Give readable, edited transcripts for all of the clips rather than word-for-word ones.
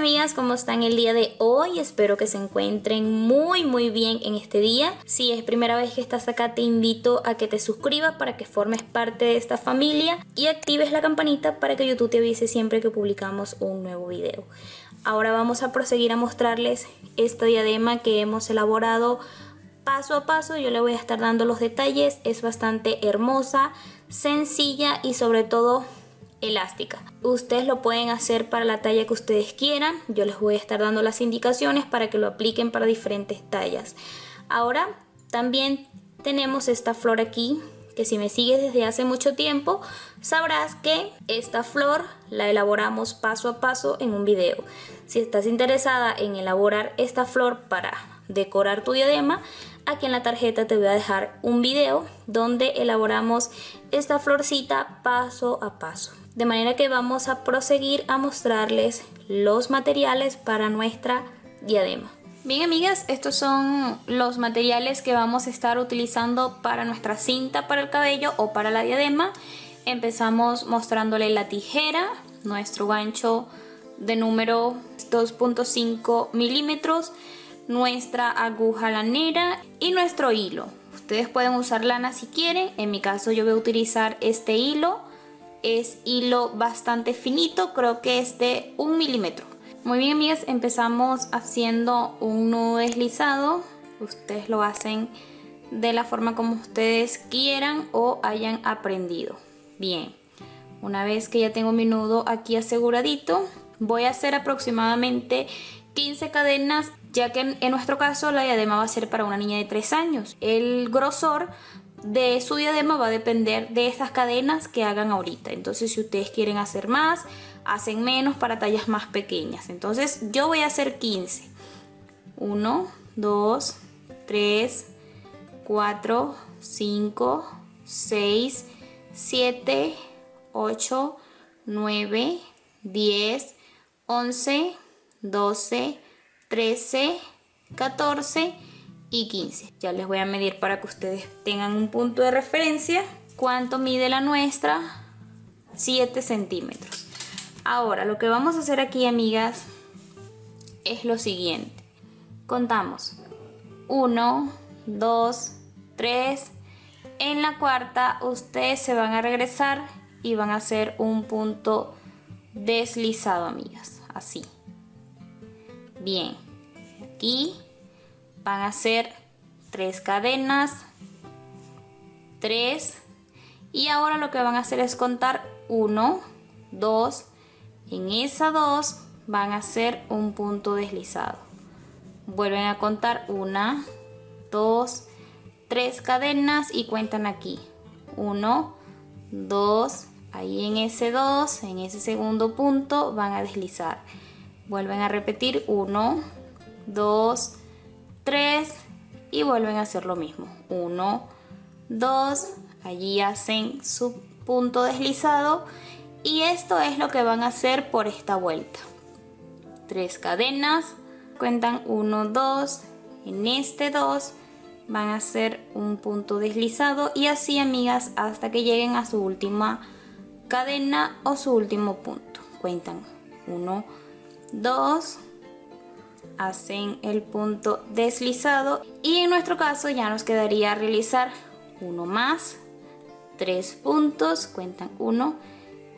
amigas, ¿cómo están el día de hoy? Espero que se encuentren muy bien en este día. Si es primera vez que estás acá, te invito a que te suscribas para que formes parte de esta familia y actives la campanita para que YouTube te avise siempre que publicamos un nuevo video. Ahora vamos a proseguir a mostrarles esta diadema que hemos elaborado paso a paso. Yo le voy a estar dando los detalles. Es bastante hermosa, sencilla y sobre todo elástica. Ustedes lo pueden hacer para la talla que ustedes quieran. Yo les voy a estar dando las indicaciones para que lo apliquen para diferentes tallas. Ahora también tenemos esta flor aquí, que si me sigues desde hace mucho tiempo sabrás que esta flor la elaboramos paso a paso en un video. Si estás interesada en elaborar esta flor para decorar tu diadema, aquí en la tarjeta te voy a dejar un video donde elaboramos esta florcita paso a paso. De manera que vamos a proseguir a mostrarles los materiales para nuestra diadema. Bien amigas, estos son los materiales que vamos a estar utilizando para nuestra cinta para el cabello o para la diadema. Empezamos mostrándole la tijera, nuestro gancho de número 2.5 milímetros, nuestra aguja lanera y nuestro hilo. Ustedes pueden usar lana si quieren, en mi caso yo voy a utilizar este hilo. Es hilo bastante finito, creo que es de 1 milímetro. Muy bien amigas, empezamos haciendo un nudo deslizado. Ustedes lo hacen de la forma como ustedes quieran o hayan aprendido. Bien, una vez que ya tengo mi nudo aquí aseguradito, voy a hacer aproximadamente 15 cadenas, ya que en nuestro caso la diadema va a ser para una niña de 3 años. El grosor de su diadema va a depender de estas cadenas que hagan ahorita. Entonces si ustedes quieren hacer más, hacen menos para tallas más pequeñas. Entonces yo voy a hacer 15. 1, 2, 3, 4, 5, 6, 7, 8, 9, 10, 11, 12, 13, 14 y 15. Ya les voy a medir para que ustedes tengan un punto de referencia. ¿Cuánto mide la nuestra? 7 centímetros. Ahora lo que vamos a hacer aquí amigas es lo siguiente. Contamos 1, 2, 3. En la cuarta ustedes se van a regresar y van a hacer un punto deslizado amigas, así. Bien, aquí van a hacer 3 cadenas, 3, y ahora lo que van a hacer es contar 1, 2, en esa 2 van a hacer un punto deslizado, vuelven a contar 1, 2, 3 cadenas y cuentan aquí 1, 2, ahí en ese 2, en ese segundo punto van a deslizar, vuelven a repetir 1, 2, 3 y vuelven a hacer lo mismo, 1, 2, allí hacen su punto deslizado y esto es lo que van a hacer por esta vuelta. 3 cadenas, cuentan 1, 2, en este 2 van a hacer un punto deslizado y así amigas hasta que lleguen a su última cadena o su último punto. Cuentan 1, 2, hacen el punto deslizado y en nuestro caso ya nos quedaría realizar uno más, 3 puntos, cuentan 1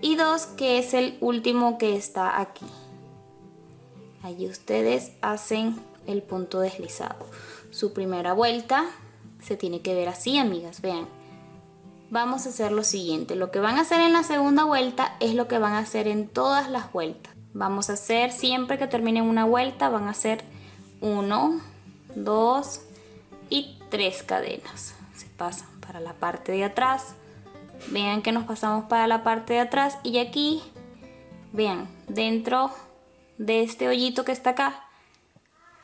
y 2 que es el último que está aquí. Allí ustedes hacen el punto deslizado. Su primera vuelta se tiene que ver así amigas, vean. Vamos a hacer lo siguiente, lo que van a hacer en la segunda vuelta es lo que van a hacer en todas las vueltas. Vamos a hacer, siempre que terminen una vuelta, van a hacer 1, 2 y 3 cadenas. Se pasan para la parte de atrás. Vean que nos pasamos para la parte de atrás y aquí, vean, dentro de este hoyito que está acá,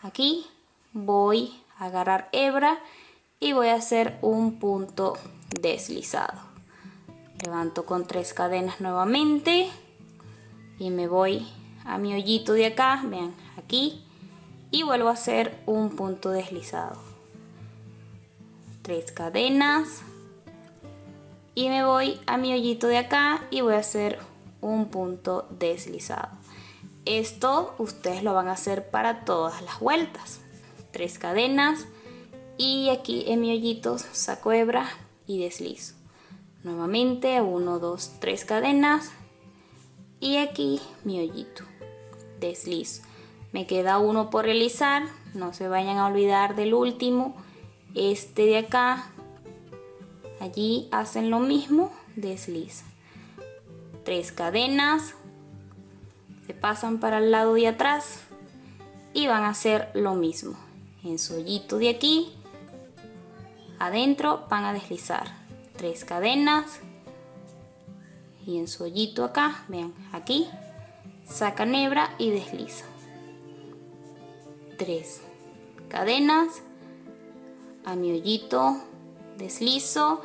aquí voy a agarrar hebra y voy a hacer un punto deslizado. Levanto con 3 cadenas nuevamente y me voy a mi hoyito de acá, vean, aquí, y vuelvo a hacer un punto deslizado, 3 cadenas y me voy a mi hoyito de acá y voy a hacer un punto deslizado. Esto ustedes lo van a hacer para todas las vueltas. 3 cadenas y aquí en mi hoyito saco hebra y deslizo. Nuevamente 1, 2, 3 cadenas y aquí mi hoyito, deslizo. Me queda uno por realizar, no se vayan a olvidar del último, este de acá. Allí hacen lo mismo, deslizan. 3 cadenas, se pasan para el lado de atrás y van a hacer lo mismo. En su hoyito de aquí, adentro van a deslizar 3 cadenas y en su hoyito acá, vean, aquí sacan hebra y deslizan. 3 cadenas, a mi hoyito deslizo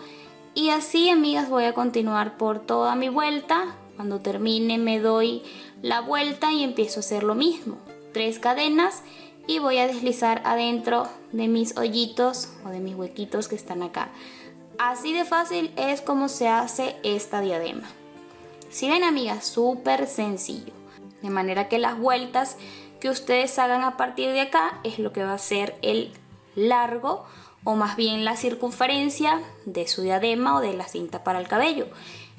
y así, amigas, voy a continuar por toda mi vuelta. Cuando termine me doy la vuelta y empiezo a hacer lo mismo. 3 cadenas y voy a deslizar adentro de mis hoyitos o de mis huequitos que están acá. Así de fácil es como se hace esta diadema. Si ven, amigas, súper sencillo. De manera que las vueltas que ustedes hagan a partir de acá es lo que va a ser el largo o más bien la circunferencia de su diadema o de la cinta para el cabello.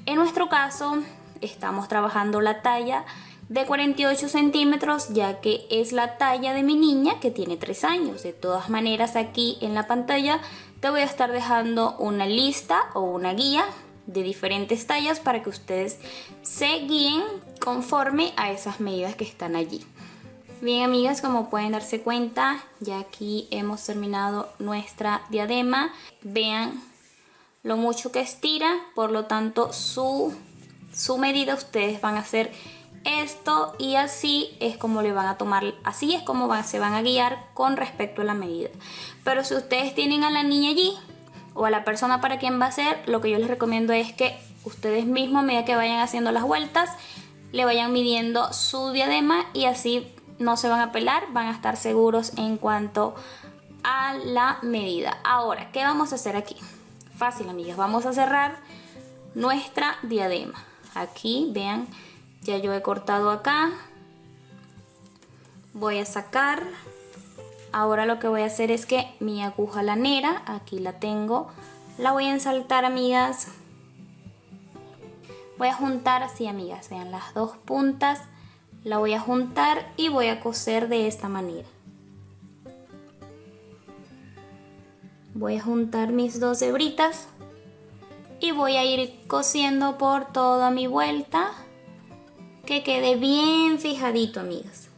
En nuestro caso estamos trabajando la talla de 48 centímetros, ya que es la talla de mi niña que tiene 3 años. De todas maneras, aquí en la pantalla te voy a estar dejando una lista o una guía de diferentes tallas para que ustedes se guíen conforme a esas medidas que están allí. Bien, amigas, como pueden darse cuenta, ya aquí hemos terminado nuestra diadema. Vean lo mucho que estira, por lo tanto su medida ustedes van a hacer esto y así es como le van a tomar, así es como se van a guiar con respecto a la medida. Pero si ustedes tienen a la niña allí o a la persona para quien va a ser, lo que yo les recomiendo es que ustedes mismos, a medida que vayan haciendo las vueltas, le vayan midiendo su diadema y así no se van a pelar, van a estar seguros en cuanto a la medida. Ahora, ¿qué vamos a hacer aquí? Fácil, amigas, vamos a cerrar nuestra diadema. Aquí, vean, ya yo he cortado acá. Voy a sacar. Ahora lo que voy a hacer es que mi aguja lanera, aquí la tengo, la voy a ensaltar, amigas. Voy a juntar así, amigas, vean las dos puntas. La voy a juntar y voy a coser de esta manera. Voy a juntar mis 2 hebritas y voy a ir cosiendo por toda mi vuelta, que quede bien fijadito, amigas.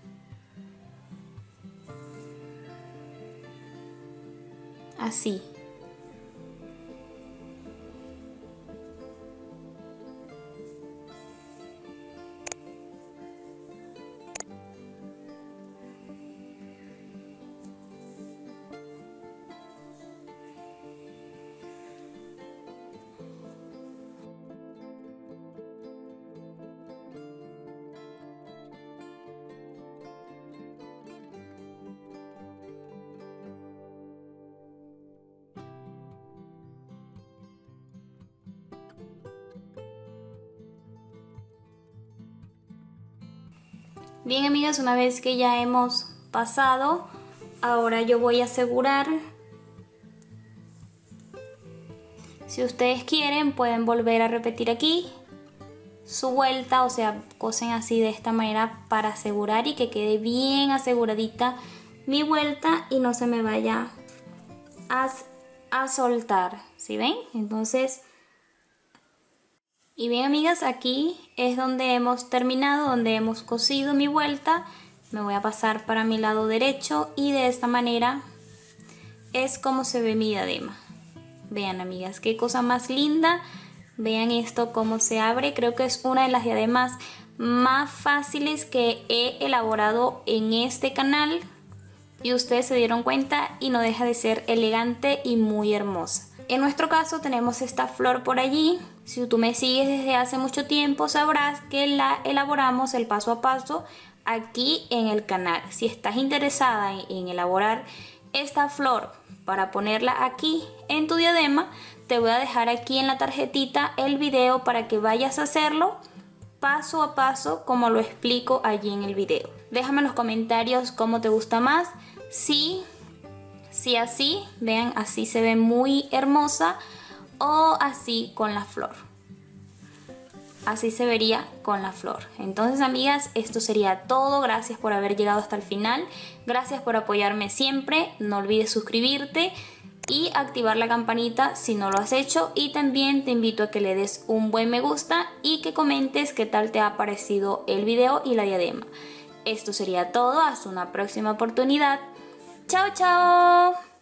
Así. Bien, amigas, una vez que ya hemos pasado, ahora yo voy a asegurar. Si ustedes quieren, pueden volver a repetir aquí su vuelta, o sea, cosen así de esta manera para asegurar y que quede bien aseguradita mi vuelta y no se me vaya a soltar, ¿sí ven? Entonces, y bien, amigas, aquí es donde hemos terminado, donde hemos cosido mi vuelta. Me voy a pasar para mi lado derecho y de esta manera es como se ve mi diadema. Vean, amigas, qué cosa más linda. Vean esto cómo se abre. Creo que es una de las diademas más fáciles que he elaborado en este canal. Y ustedes se dieron cuenta y no deja de ser elegante y muy hermosa. En nuestro caso tenemos esta flor por allí. Si tú me sigues desde hace mucho tiempo sabrás que la elaboramos el paso a paso aquí en el canal. Si estás interesada en elaborar esta flor para ponerla aquí en tu diadema, te voy a dejar aquí en la tarjetita el video para que vayas a hacerlo paso a paso como lo explico allí en el video. Déjame en los comentarios cómo te gusta más. Si así, vean, así se ve muy hermosa, o así con la flor. Así se vería con la flor. Entonces, amigas, esto sería todo. Gracias por haber llegado hasta el final. Gracias por apoyarme siempre. No olvides suscribirte y activar la campanita si no lo has hecho. Y también te invito a que le des un buen me gusta y que comentes qué tal te ha parecido el video y la diadema. Esto sería todo. Hasta una próxima oportunidad. ¡Chao, chao!